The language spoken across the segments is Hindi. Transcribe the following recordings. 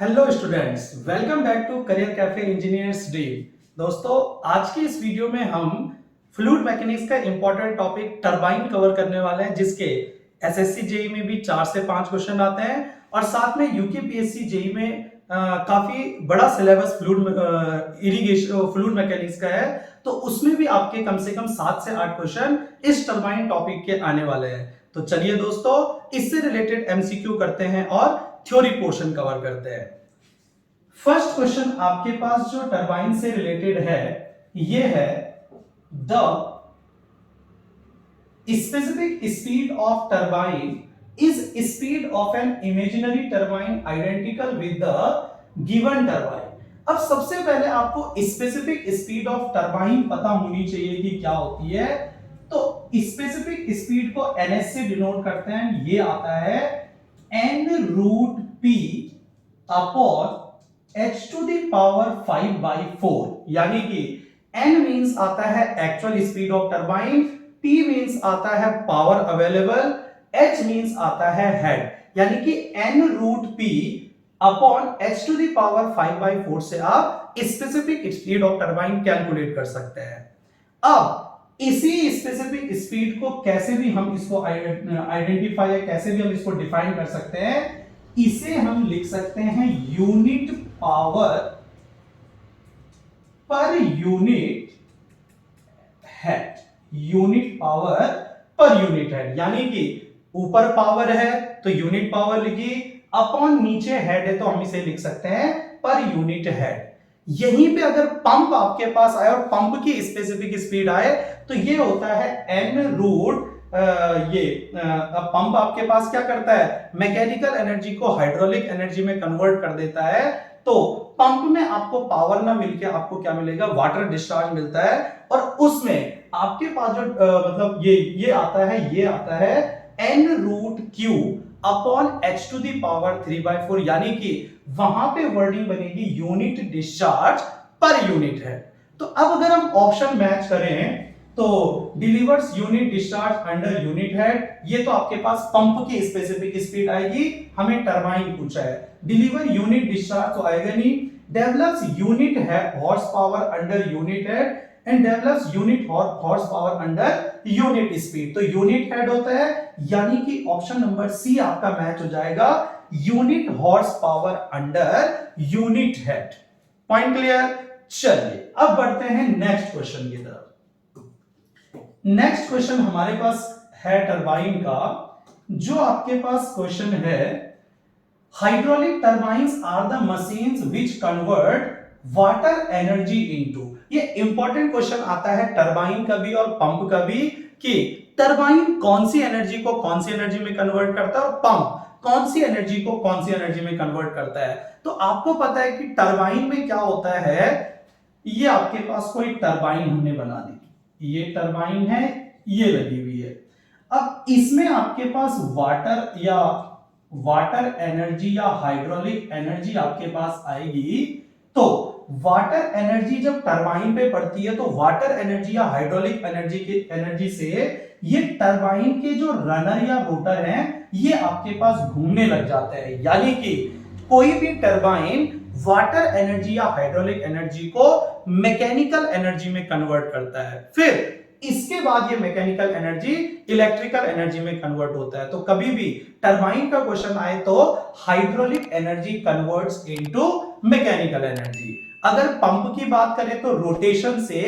Hello students, welcome back to Career Cafe engineers dream. दोस्तों, आज की इस वीडियो में हम फ्लूइड मैकेनिक्स का इंपॉर्टेंट टॉपिक टरबाइन कवर करने वाले हैं, जिसके एसएससी जेई में भी 4 से 5 क्वेश्चन आते हैं और साथ में यूकेपीएससी जेई में काफी बड़ा सिलेबस फ्लूइड मैकेनिक्स का है। तो उसमें भी आपके कम से कम 7 से 8 क्वेश्चन इस टरबाइन टॉपिक के आने वाले हैं। तो चलिए दोस्तों, इससे रिलेटेड एमसीक्यू करते हैं और थ्योरी पोर्शन कवर करते हैं। फर्स्ट क्वेश्चन आपके पास जो टरबाइन से रिलेटेड है, ये है the specific speed of turbine is speed of an imaginary turbine identical with the given turbine. अब सबसे पहले आपको स्पेसिफिक स्पीड ऑफ टरबाइन पता होनी चाहिए कि क्या होती है। तो स्पेसिफिक स्पीड को ns से डिनोट करते हैं, ये आता है n root p upon h to the power 5/4, यानी कि n मींस आता है actual speed of turbine, p means आता है पावर अवेलेबल, h मींस आता है हेड, यानी कि n root p upon h to the power 5/4 से आप specific speed of turbine calculate कर सकते हैं। अब इसी स्पेसिफिक स्पीड को कैसे भी हम इसको आइडेंटिफाई या कैसे भी हम इसको डिफाइन कर सकते हैं, इसे हम लिख सकते हैं unit power per unit head. Unit power per unit head, यानी कि ऊपर पावर है तो यूनिट पावर लिखी, अपॉन नीचे हेड है तो हम इसे लिख सकते हैं पर यूनिट हेड। यहीं पे अगर पंप आपके पास आए और पंप की स्पेसिफिक स्पीड आए तो ये होता है n रूट पंप आपके पास क्या करता है, मैकेनिकल एनर्जी को हाइड्रोलिक एनर्जी में कन्वर्ट कर देता है। तो पंप में आपको पावर ना मिलके आपको क्या मिलेगा, वाटर डिस्चार्ज मिलता है, और उसमें आपके पास जो मतलब ये आता है n root Q upon h to the power 3/4, यानी कि वहां पे वर्डिंग बनेगी यूनिट डिस्चार्ज पर यूनिट है। तो अब अगर हम ऑप्शन मैच करें तो delivers unit discharge under unit head, ये तो आपके पास पंप की स्पेसिफिक स्पीड आएगी, हमें टरबाइन पूछा है। डिलीवर यूनिट डिस्चार्ज तो आएगा नहीं। Develops unit horse power under unit head and develops unit horse power under unit speed, तो यूनिट हेड होता है, यानी कि ऑप्शन नंबर सी आपका मैच हो जाएगा, unit horse power under unit head. Point clear. चलिए अब बढ़ते हैं नेक्स्ट क्वेश्चन की तरफ। नेक्स्ट क्वेश्चन हमारे पास है टरबाइन का, जो आपके पास क्वेश्चन है, hydraulic turbines are the machines which convert water energy into. ये इंपॉर्टेंट क्वेश्चन आता है टरबाइन का भी और पंप का भी, कि टरबाइन कौन सी एनर्जी को कौन सी एनर्जी में कन्वर्ट करता है और पंप कौन सी एनर्जी को कौन सी एनर्जी में कन्वर्ट करता है। तो आपको पता है कि टरबाइन में क्या होता है, ये आपके पास कोई टरबाइन हमने बना दी, ये टरबाइन है, ये लगी हुई है। अब इसमें आपके पास वाटर एनर्जी या हाइड्रोलिक एनर्जी आपके पास आएगी। तो वाटर एनर्जी जब टरबाइन पे पड़ती है तो वाटर एनर्जी या हाइड्रोलिक एनर्जी से ये टरबाइन के जो रनर या रोटर हैं, ये आपके पास घूमने लग जाते हैं, यानी कि कोई भी टरबाइन वाटर एनर्जी या हाइड्रोलिक एनर्जी को मैकेनिकल एनर्जी में कन्वर्ट करता है, फिर इसके बाद ये मैकेनिकल एनर्जी इलेक्ट्रिकल एनर्जी में कन्वर्ट होता है। तो कभी भी टरबाइन का क्वेश्चन आए तो hydraulic energy converts into mechanical energy. अगर पंप की बात करें तो रोटेशन से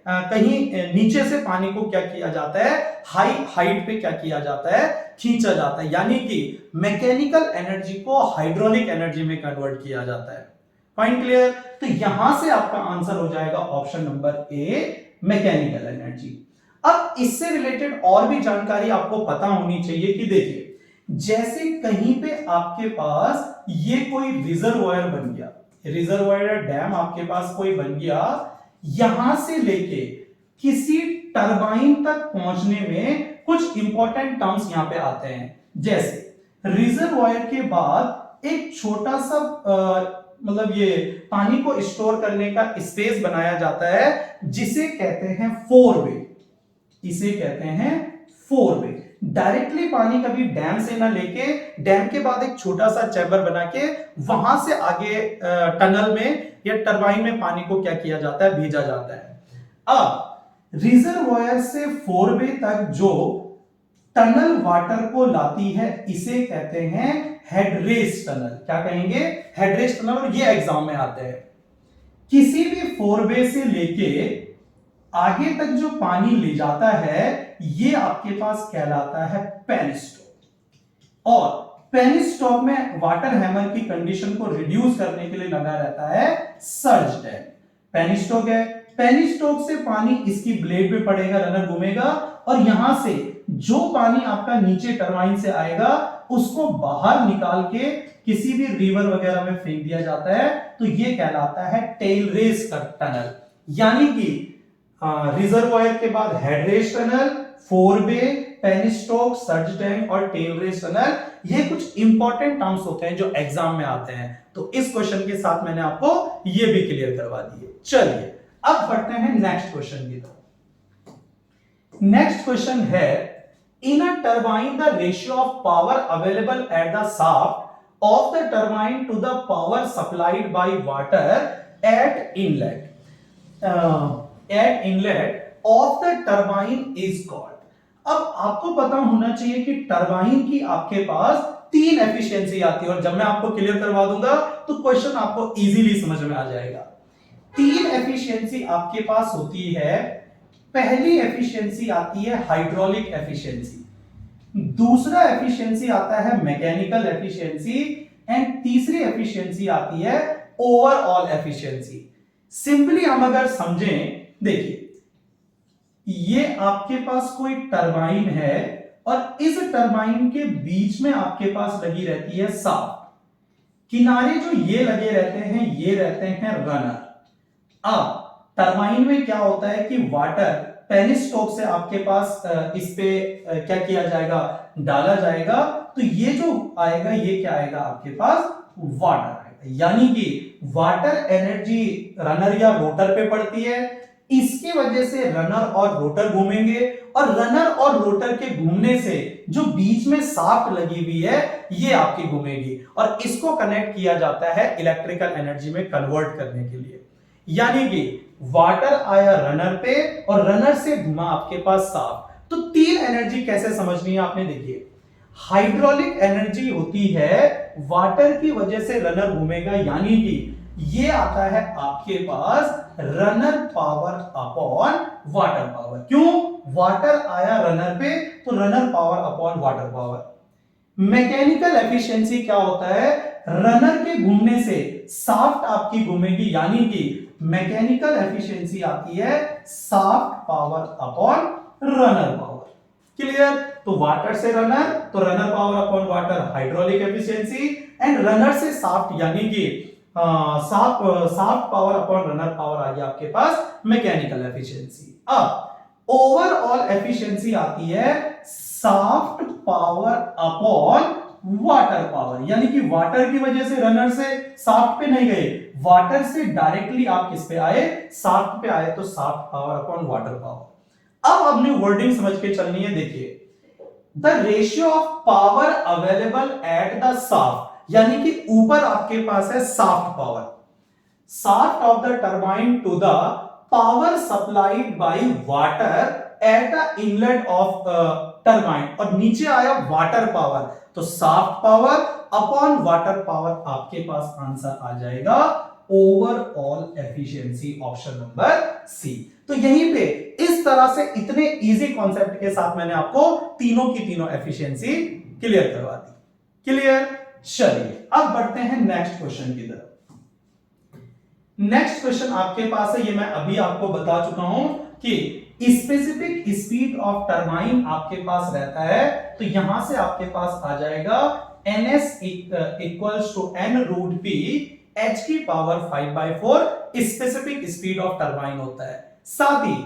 कहीं नीचे से पानी को क्या किया जाता है, हाई हाइट पे क्या किया जाता है, खींचा जाता है, यानी कि मैकेनिकल एनर्जी को हाइड्रोलिक एनर्जी में कन्वर्ट किया जाता है। Point clear. तो यहां से आपका आंसर हो जाएगा option number A, mechanical energy. अब इससे रिलेटेड और भी जानकारी आपको पता होनी चाहिए कि देखिए, जैसे कहीं पे आपके पास ये कोई रिजर्वायर बन गया, रिजर्वायर डैम आपके पास कोई बन गया, यहां से लेके किसी टरबाइन तक पहुंचने में कुछ इंपॉर्टेंट टर्म्स यहां पे आते हैं। जैसे रिजर्वायर के बाद एक छोटा सा मतलब ये पानी को स्टोर करने का स्पेस बनाया जाता है, जिसे कहते हैं फोर वे, इसे कहते हैं फोर वे। डायरेक्टली पानी कभी डैम से ना लेके डैम के बाद एक छोटा सा चैम्बर बना के वहां से आगे टनल में या टरबाइन में पानी को क्या किया जाता है, भेजा जाता है। अब रिजर्वॉयर से फोरवे तक जो टनल वाटर को लाती है इसे कहते हैं हेडरेस्ट टनल। क्या कहेंगे? Headrest tunnel. और ये एग्जाम में आते हैं। किसी भी फोरवे से लेके आगे तक जो पानी ले जाता है ये आपके पास कहलाता है पेनिस्टॉक। और पेनिस्टॉक में वाटर हैमर की कंडीशन को रिड्यूस करने के लिए लगा रहता है सर्ज डैम। पेनिस्टॉक है, पेनिस्टॉक से पानी इसकी ब्लेड पे पड़ेगा, रनर घूमेगा और यहां से जो पानी आपका नीचे टरबाइन से आएगा उसको बाहर निकाल के किसी भी रिवर वगैरह में फेंक दिया जाता है। तो ये कहलाता है टेल रेस टनल। यानी कि रिजर्वॉयर के बाद head race tunnel, forebay, penstock, surge dam और टेल रेस टनल, ये कुछ इंपॉर्टेंट टर्म्स होते हैं जो एग्जाम में आते हैं। तो इस क्वेश्चन के साथ मैंने आपको ये भी क्लियर करवा दिए। चलिए अब बढ़ते हैं नेक्स्ट क्वेश्चन की तरफ। नेक्स्ट क्वेश्चन है, in a turbine the ratio of power available at the shaft of the turbine to the power supplied by water at inlet of the turbine is called. अब आपको पता होना चाहिए कि टरबाइन की आपके पास 3 एफिशिएंसी आती है और जब मैं आपको क्लियर करवा दूंगा तो क्वेश्चन आपको इजीली समझ में आ जाएगा। 3 एफिशिएंसी आपके पास होती है। पहली एफिशिएंसी आती है हाइड्रोलिक एफिशिएंसी, दूसरा एफिशिएंसी आता है मैकेनिकल एफिशिएंसी एंड तीसरी एफिशिएंसी आती है ओवरऑल एफिशिएंसी। सिंपली हम अगर समझें, देखिए ये आपके पास कोई टरबाइन है और इस टरबाइन के बीच में आपके पास लगी रहती है शाफ्ट। किनारे जो ये लगे रहते हैं ये रहते हैं रनर। अब टरबाइन में क्या होता है कि वाटर पेनिस्टॉक से आपके पास इस पे क्या किया जाएगा, डाला जाएगा। तो ये जो आएगा ये क्या आएगा, आपके पास वाटर आएगा। यानी कि वाटर एनर्जी रनर या रोटर पे पड़ती है, इसकी वजह से रनर और रोटर घूमेंगे और रनर और रोटर के घूमने से जो बीच में शाफ्ट लगी हुई है ये आपकी घूमेगी और इसको कनेक्ट किया जाता है इलेक्ट्रिकल एनर्जी में कन्वर्ट करने के लिए। यानी कि वाटर आया रनर पे और रनर से घुमा आपके पास शाफ्ट। तो 3 एनर्जी कैसे समझनी है आपने, देखिए हाइड्रोलिक एनर्जी होती है वाटर की वजह से रनर घूमेगा, यानी कि ये आता है आपके पास runner power upon water power. क्यों? वाटर आया रनर पे तो runner power upon water power. Mechanical efficiency क्या होता है, रनर के घूमने से शाफ्ट आपकी घूमेगी, यानी कि मैकेनिकल एफिशिएंसी आती है shaft power upon runner power. Clear? तो वाटर से रनर तो runner power upon water hydraulic efficiency and runner से शाफ्ट यानी कि shaft power upon runner power आ गया आपके पास मैकेनिकल एफिशिएंसी। अब ओवरऑल एफिशिएंसी आती है shaft power upon water power. यानी कि वाटर की वजह से रनर से शाफ्ट पे नहीं गए, वाटर से डायरेक्टली आप किस पे आए, शाफ्ट पे आए, तो shaft power upon water power. अब अपनी वर्डिंग समझ के चलनी है। देखिए the ratio of power available at the shaft, यानी कि ऊपर आपके पास है shaft power, shaft of the turbine to the power supplied by water at the inlet of turbine, और नीचे आया वाटर पावर, तो shaft power upon water power आपके पास आंसर आ जाएगा overall efficiency, option number C. तो यहीं पे इस तरह से इतने इजी कॉन्सेप्ट के साथ मैंने आपको तीनों की तीनों एफिशिएंसी क्लियर करवा दी। क्लियर? चलिए अब बढ़ते हैं नेक्स्ट क्वेश्चन की तरफ। नेक्स्ट क्वेश्चन आपके पास है, ये मैं अभी आपको बता चुका हूं कि स्पेसिफिक स्पीड ऑफ टरबाइन आपके पास रहता है, तो यहां से आपके पास आ जाएगा ns equals to n root p h की power 5/4 specific speed of turbine होता है। साथ ही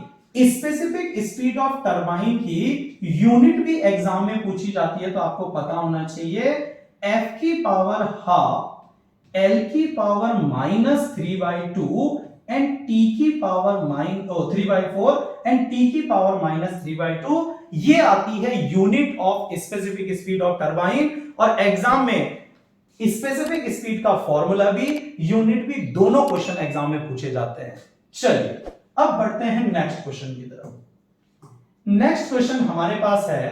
स्पेसिफिक स्पीड ऑफ टरबाइन की यूनिट भी एग्जाम में पूछी जाती है, तो आपको पता होना चाहिए f की पावर हाफ l की पावर -3/2 एंड टी की पावर 3/4 एंड टी की पावर -3/2, ये आती है unit of specific speed of turbine. और एग्जाम में स्पेसिफिक स्पीड का फॉर्मूला भी, यूनिट भी, दोनों क्वेश्चन एग्जाम में पूछे जाते हैं। चलिए अब बढ़ते हैं नेक्स्ट क्वेश्चन की तरफ। नेक्स्ट क्वेश्चन हमारे पास है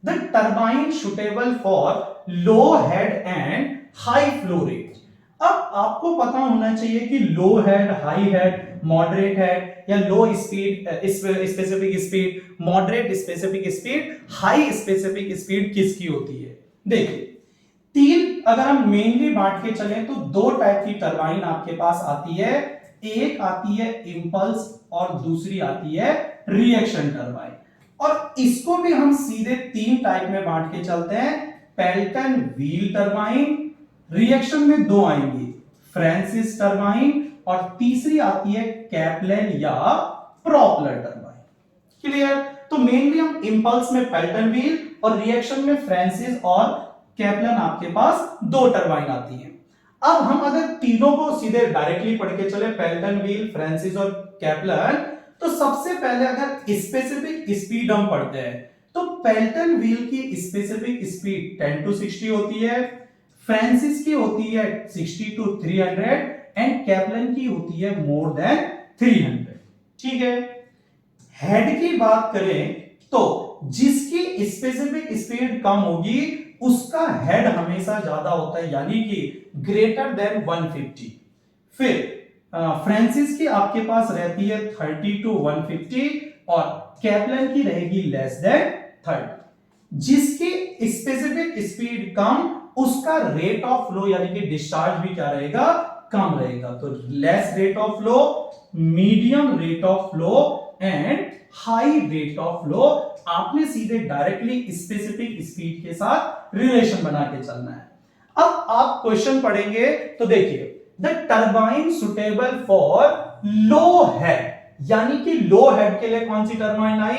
the turbine suitable for low head and high flow rate. अब आपको पता होना चाहिए कि low head, high head, moderate head या low speed specific speed, moderate specific speed, high specific speed किसकी होती है। देखिए तीन अगर हम मेनली बांट के चलें तो दो टाइप की टरबाइन आपके पास आती है, एक आती है इंपल्स और दूसरी आती है रिएक्शन टरबाइन। और इसको भी हम सीधे तीन टाइप में बांट के चलते हैं, पेल्टन व्हील टरबाइन, रिएक्शन में दो आएंगी, फ्रांसिस टरबाइन, और तीसरी आती है कैपलन या प्रोपलर टरबाइन। क्लियर। तो मेनली हम इंपल्स में पेल्टन व्हील और रिएक्शन में फ्रांसिस और कैपलन आपके पास दो टरबाइन आती हैं। अब हम अगर तीनों को सीधे डायरेक्टली पढ़ के चले, पेल्टन व्हील, फ्रांसिस और कैपलन, तो सबसे पहले अगर स्पेसिफिक स्पीड हम पढ़ते हैं तो पेल्टन व्हील की स्पेसिफिक स्पीड 10 to 60 होती है, फ्रांसिस की होती है 60 to 300 एंड कैपलन की होती है मोर देन 300। ठीक है। हेड की बात करें तो जिसकी स्पेसिफिक स्पीड कम होगी उसका हेड हमेशा ज्यादा होता है, यानी कि ग्रेटर देन 150। फिर फ्रांसिस की आपके पास रहती है 30 to 150 और कैपलन की रहेगी लेस देन 30। जिसकी स्पेसिफिक स्पीड कम उसका रेट ऑफ फ्लो यानी कि डिस्चार्ज भी क्या रहेगा, कम रहेगा। तो less rate of flow, medium rate of flow and high rate of flow. आपने सीधे डायरेक्टली स्पेसिफिक स्पीड के साथ रिलेशन बना के चलना है। अब आप क्वेश्चन पढ़ेंगे तो देखिए the turbine suitable for low head, यानी कि लो हेड के लिए कौन सी टरबाइन आई,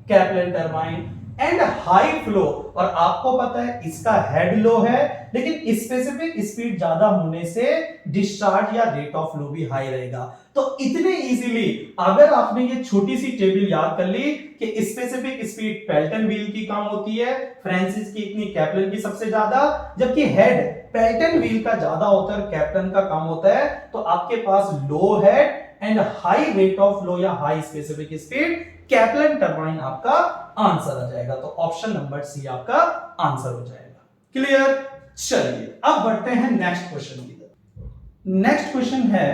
Kaplan turbine, and high flow, और आपको पता है इसका हेड लो है लेकिन स्पेसिफिक स्पीड ज्यादा होने से डिस्चार्ज या रेट ऑफ फ्लो भी हाई रहेगा। तो इतने इजीली अगर आपने ये छोटी सी टेबल याद कर ली कि स्पेसिफिक स्पीड पेल्टन व्हील की कम होती है, फ्रांसिस की इतनी, कैपलन की सबसे ज्यादा, जबकि हेड पेल्टन व्हील का ज्यादा होता है, कैपलन का कम होता है, तो आपके पास low head and high rate of flow या high specific speed, Kaplan turbine आपका आंसर आ जाएगा। तो ऑप्शन नंबर सी आपका आंसर हो जाएगा। क्लियर। चलिए अब बढ़ते हैं नेक्स्ट क्वेश्चन की तरफ। नेक्स्ट क्वेश्चन है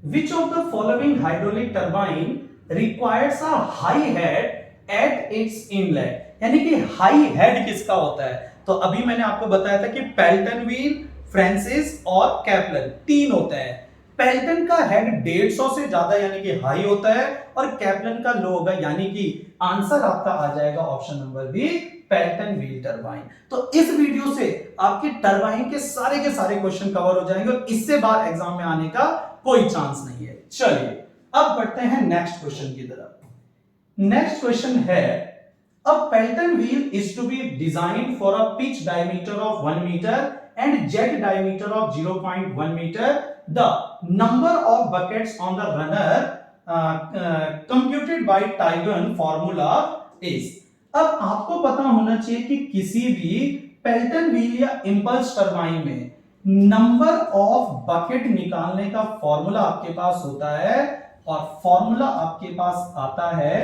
which of the following hydraulic turbine requires a high head at its inlet, यानी कि हाई हेड किसका होता है। तो अभी मैंने आपको बताया था कि पेल्टन व्हील, फ्रांसिस और कैपलन तीन होते हैं। पेल्टन का हेड 150 से ज्यादा यानी कि हाई होता है और कैपलन का लो होगा, यानी कि आंसर आपका आ जाएगा option number B, Pelton wheel turbine. तो इस वीडियो से आपके टरबाइन के सारे क्वेश्चन कवर हो जाएंगे और इससे बाहर एग्जाम में आने का कोई चांस नहीं है। चलिए अब बढ़ते हैं नेक्स्ट क्वेश्चन की तरफ। नेक्स्ट क्वेश्चन है a Pelton wheel is to be designed for a pitch diameter of 1 meter and jet diameter of 0.1 meter. The number of buckets on the runner computed by Tygon formula is. अब आपको पता होना चाहिए कि किसी भी पेल्टन व्हील या इंपल्स टरबाइन में नंबर ऑफ बकेट निकालने का फॉर्मूला आपके पास होता है और फॉर्मूला आपके पास आता है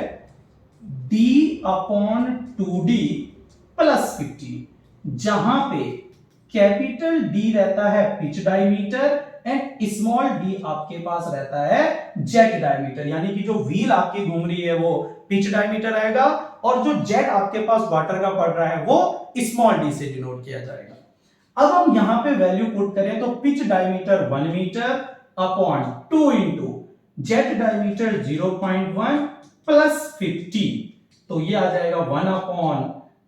d/2d प्लस 50, जहां पे कैपिटल D रहता है pitch diameter and small d आपके पास रहता है जेट डायमीटर, यानी कि जो व्हील आपकी घूम रही है वो पिच डायमीटर आएगा और जो जेट आपके पास वाटर का पड़ रहा है वो स्मॉल d से डिनोट किया जाएगा। अब हम यहां पे वैल्यू पुट करें तो pitch diameter 1 metre upon 2 into jet diameter 0.1 plus 50, तो ये आ जाएगा 1 अपॉन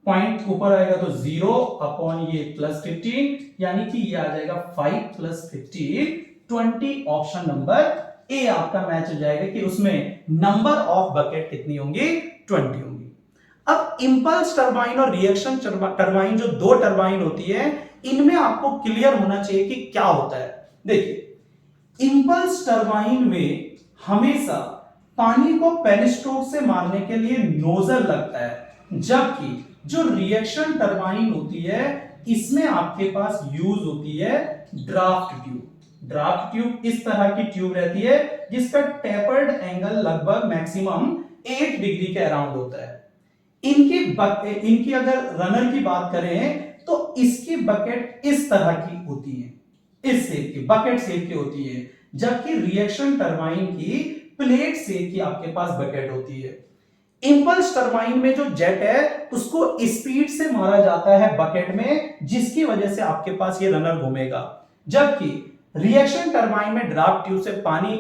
पॉइंट ऊपर आएगा तो 0 अपॉन ये प्लस 15, यानी कि ये आ जाएगा 5 प्लस 15 20। ऑप्शन नंबर ए आपका मैच हो जाएगा कि उसमें नंबर ऑफ बकेट कितनी होंगी, 20 होंगी। अब इंपल्स टरबाइन और रिएक्शन टरबाइन जो दो टरबाइन होती है इनमें आपको क्लियर होना चाहिए कि क्या होता है। देखिए इंपल्स टरबाइन में हमेशा पानी को पेनिस्टोक से मारने के लिए नोजल लगता है, जबकि जो रिएक्शन टरबाइन होती है इसमें आपके पास यूज होती है ड्राफ्ट ट्यूब। ड्राफ्ट ट्यूब इस तरह की ट्यूब रहती है जिसका टेपर्ड एंगल लगभग मैक्सिमम 8 डिग्री के अराउंड होता है। इनकी अगर रनर की बात करें तो इसकी बकेट इस तरह की होती है, इस शेप की बकेट शेप की होती है, जबकि रिएक्शन टरबाइन की प्लेट शेप की आपके पास बकेट होती है। इंपल्स टरबाइन में जो जेट है उसको स्पीड से मारा जाता है बकेट में, जिसकी वजह से आपके पास ये रनर घूमेगा, जबकि रिएक्शन टरबाइन में ड्राफ्ट ट्यूब से पानी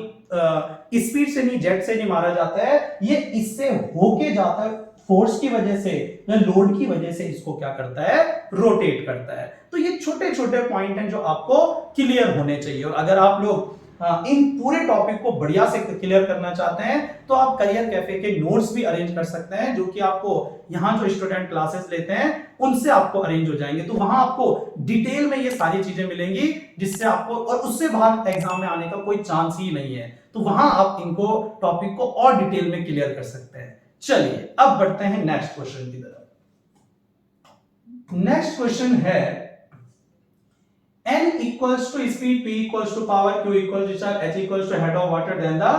स्पीड से नहीं, जेट से नहीं मारा जाता है, ये इससे होके जाता है, फोर्स की वजह से या लोड की वजह से इसको क्या करता है, रोटेट करता है। तो ये छोटे छोटे पॉइंट हैं जो आपको क्लियर होने चाहिए। और अगर आप लोग इन पूरे टॉपिक को बढ़िया से क्लियर करना चाहते हैं तो आप करियर कैफे के नोट्स भी अरेंज कर सकते हैं, जो कि आपको यहाँ जो स्टूडेंट क्लासेस लेते हैं उनसे आपको अरेंज हो जाएंगे। तो वहां आपको डिटेल में ये सारी चीजें मिलेंगी, जिससे आपको, और उससे बाहर एग्जाम में आने का कोई चांस ही नहीं है। तो वहां आप इनको टॉपिक को और डिटेल में क्लियर कर सकते हैं। चलिए अब बढ़ते हैं नेक्स्ट क्वेश्चन की तरफ। नेक्स्ट क्वेश्चन है n equals to speed, p equals to power, q equals to charge, h equals to head of water, then the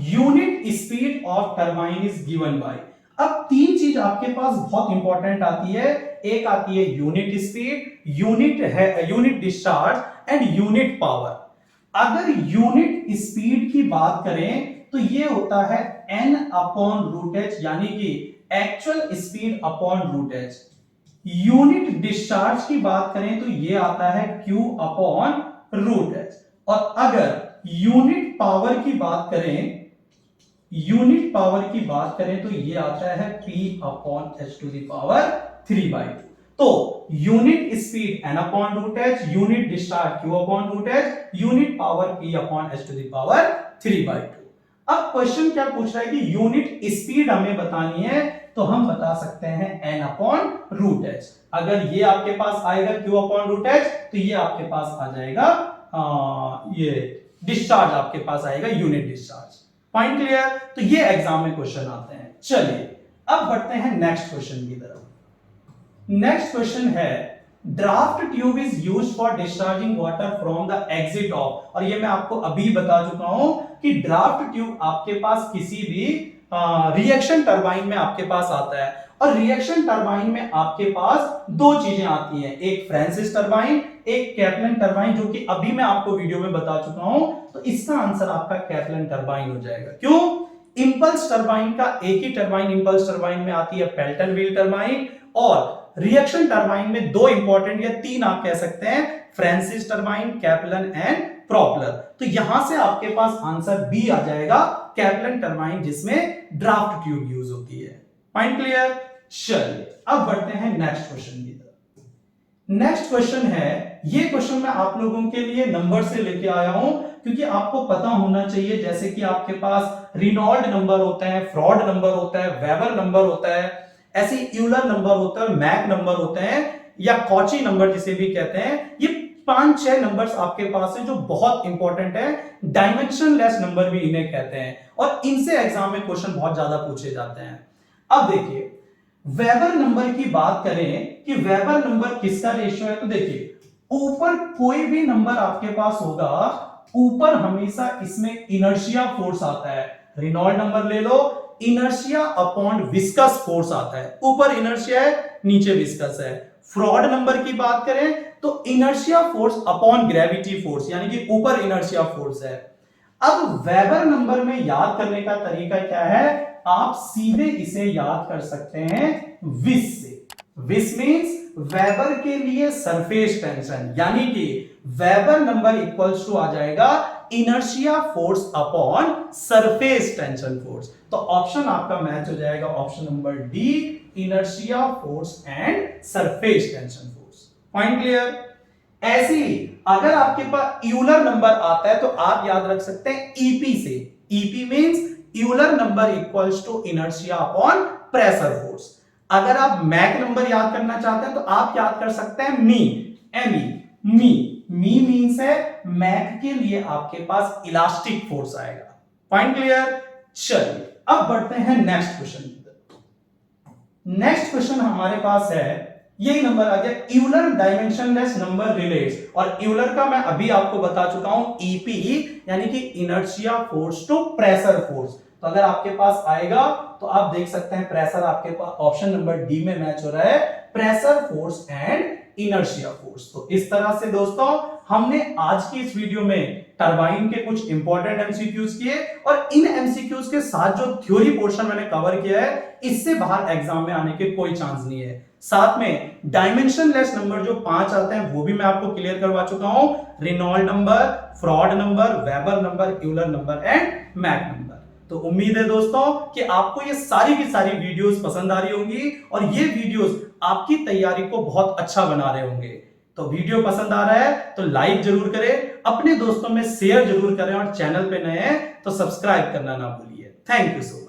unit speed of turbine is given by। अब तीन चीज आपके पास बहुत इंपॉर्टेंट आती है, एक आती है unit speed, unit discharge and unit power. अगर यूनिट स्पीड की बात करें तो ये होता है n अपॉन रूट एच, यानी कि actual speed upon root H. Unit discharge की बात करें तो ये आता है Q अपॉन रूट एच। और अगर यूनिट पावर की बात करें, तो ये आता है P upon H to the power 3/2। तो unit speed n upon root H, unit discharge Q upon root H, unit power P upon H to the power 3/2। अब क्वेश्चन क्या पूछ रहा है कि यूनिट स्पीड हमें बतानी है, तो हम बता सकते हैं n अपॉन रूट एच। अगर ये आपके पास आएगा Q अपॉन रूट एच, तो ये आपके पास आ जाएगा ये डिस्चार्ज आपके पास आएगा, यूनिट डिस्चार्ज। Point clear? तो ये एग्जाम में क्वेश्चन आते हैं। चलिए अब बढ़ते हैं नेक्स्ट क्वेश्चन की तरफ। नेक्स्ट क्वेश्चन है draft tube is used for discharging water from the exit of. और ये मैं आपको अभी बता चुका हूं कि ड्राफ्ट ट्यूब आपके पास किसी भी रिएक्शन टरबाइन में आपके पास आता है। और रिएक्शन टरबाइन में आपके पास दो चीजें आती हैं, एक फ्रांसिस टरबाइन, एक कैपलन टरबाइन, जो कि अभी मैं आपको वीडियो में बता चुका हूं। तो इसका आंसर आपका कैपलन टरबाइन हो जाएगा। क्यों? इंपल्स टरबाइन का एक ही टरबाइन इंपल्स टरबाइन में आती है, पेल्टन व्हील टरबाइन, और रिएक्शन टरबाइन में दो इंपॉर्टेंट या तीन आप कह सकते हैं, फ्रांसिस टरबाइन, कैपलन एंड प्रॉपलर। तो यहां से आपके पास आंसर बी आ जाएगा, कैपलन टरबाइन, जिसमें ड्राफ्ट ट्यूब यूज होती है। Point clear? चलिए अब बढ़ते हैं नेक्स्ट क्वेश्चन की तरफ। नेक्स्ट क्वेश्चन है, ये क्वेश्चन मैं आप लोगों के लिए नंबर से लेके आया हूं, क्योंकि आपको पता होना चाहिए, जैसे कि आपके पास रिनॉल्ड नंबर होता है, फ्रॉड नंबर होता है, वेबर नंबर होता है, ऐसे यूलर नंबर होता है, मैक नंबर होते हैं, या कॉची नंबर जिसे भी कहते हैं। ये 5-6 नंबर्स आपके पास हैं जो बहुत इंपॉर्टेंट है, डायमेंशनलेस नंबर भी इन्हें कहते हैं, और इनसे एग्जाम में क्वेश्चन बहुत ज्यादा पूछे जाते हैं। अब देखिए वेबर नंबर की बात करें कि वेबर नंबर किसका रेशियो है, तो देखिए ऊपर कोई भी नंबर आपके पास होगा, ऊपर हमेशा इसमें इनर्शिया फोर्स आता है। रिनॉल्ड नंबर ले लो, इनर्शिया अपॉन विस्कस फोर्स आता है, ऊपर इनर्शिया है, नीचे विस्कस है। फ्रॉड नंबर की बात करें तो inertia force upon gravity force, यानी कि ऊपर इनर्शिया फोर्स है। अब वेबर नंबर में याद करने का तरीका क्या है, आप सीधे इसे याद कर सकते हैं विस से। विस मींस वेबर के लिए सरफेस टेंशन, यानी कि वेबर नंबर इक्वल्स टू आ जाएगा inertia force upon surface tension force. तो ऑप्शन आपका मैच हो जाएगा, option number D, inertia force and surface tension force. Point clear? ऐसे ही अगर आपके पास यूलर नंबर आता है तो आप याद रख सकते हैं ईपी से। EP means Euler number equals to inertia upon pressure force. अगर आप मैक नंबर याद करना चाहते हैं तो आप याद कर सकते हैं मी, मी मीन्स है मैक के लिए आपके पास इलास्टिक फोर्स आएगा। Point clear? चलिए अब बढ़ते हैं नेक्स्ट क्वेश्चन। नेक्स्ट क्वेश्चन हमारे पास है, यही नंबर आ गया, यूलर डायमेंशनलेस नंबर रिलेट्स, और यूलर का मैं अभी आपको बता चुका हूं ईपी यानी कि inertia force to pressure force. तो अगर आपके पास आएगा तो आप देख सकते हैं प्रेशर आपके पास ऑप्शन नंबर डी में मैच हो रहा है, pressure force and inertia force. तो इस तरह से दोस्तों हमने आज की इस वीडियो में टरबाइन के कुछ इंपॉर्टेंट एमसीक्यूज किए, और इन एमसीक्यूज के साथ जो थ्योरी पोर्शन मैंने कवर किया है, इससे बाहर एग्जाम में आने के कोई चांस नहीं है। साथ में डायमेंशनलेस नंबर जो 5 आते हैं वो भी मैं आपको क्लियर करवा चुका हूं, Reynold number, Froude number, Weber number, Euler number and Mach number. तो उम्मीद है दोस्तों कि आपको ये सारी की सारी वीडियोस पसंद आ रही होंगी, और ये वीडियोस आपकी तैयारी को बहुत अच्छा बना रहे होंगे। तो वीडियो पसंद आ रहा है तो लाइक जरूर करें, अपने दोस्तों में शेयर जरूर करें, और चैनल पे नए हैं तो सब्सक्राइब करना ना भूलिए। Thank you so much.